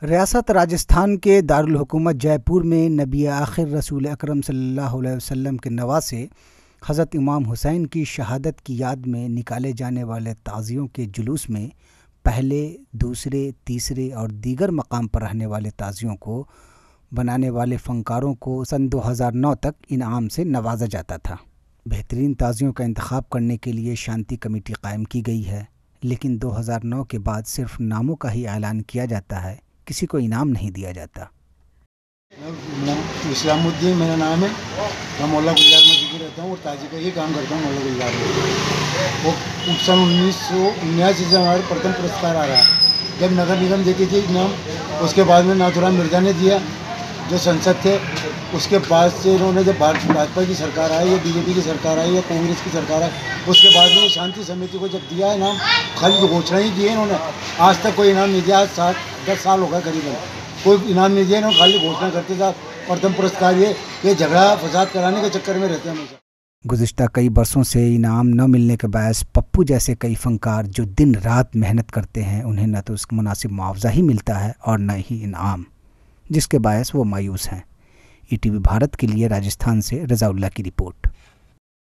रियासत राजस्थान के दारुल हुकूमत जयपुर में नबी आखिर रसूल अकरम सल्लल्लाहु अलैहि वसल्लम के नवासे हज़रत इमाम हुसैन की शहादत की याद में निकाले जाने वाले ताज़ियों के जुलूस में पहले, दूसरे, तीसरे और दीगर मकाम पर रहने वाले ताज़ियों को बनाने वाले फ़नकारों को सन 2009 तक इनाम से नवाजा जाता था। बेहतरीन ताज़ियों का इंतखाब करने के लिए शांति कमेटी कायम की गई है, लेकिन 2009 के बाद सिर्फ नामों का ही ऐलान किया जाता है, किसी को इनाम नहीं दिया जाता। इस्लामुद्दीन मेरा नाम है। मैं मोहल्ला गुलजार मस्जिद में रहता हूँ और ताजी का ये काम करता हूँ मोहल्ला गुलजार में। वो सन 1979 से हमारा प्रथम पुरस्कार आ रहा है। जब नगर निगम देती थी इनाम, उसके बाद में नाथुराम मिर्जा ने दिया जो संसद थे। उसके बाद से इन्होंने जब भाजपा की सरकार आई या बीजेपी की सरकार आई या कांग्रेस की सरकार आई, उसके बाद में शांति समिति को जब दिया इनाम, खाली घोषणा ही दिए इन्होंने, आज तक कोई इनाम नहीं दिया। आज 7-10 साल होगा करीबन, कोई इनाम नहीं दिया इन्होंने, खाली घोषणा करते थे प्रथम पुरस्कार। ये झगड़ा फसाद कराने के चक्कर में रहते हैं हमेशा। गुज़िश्ता कई बरसों से इनाम न मिलने के बायस पप्पू जैसे कई फ़नकार जो दिन रात मेहनत करते हैं, उन्हें न तो उसका मुनासिब मुआवजा ही मिलता है और न ही इनाम, जिसके बायस वो मायूस हैं। ईटीवी भारत के लिए राजस्थान से रज़ाउल्लाह की रिपोर्ट।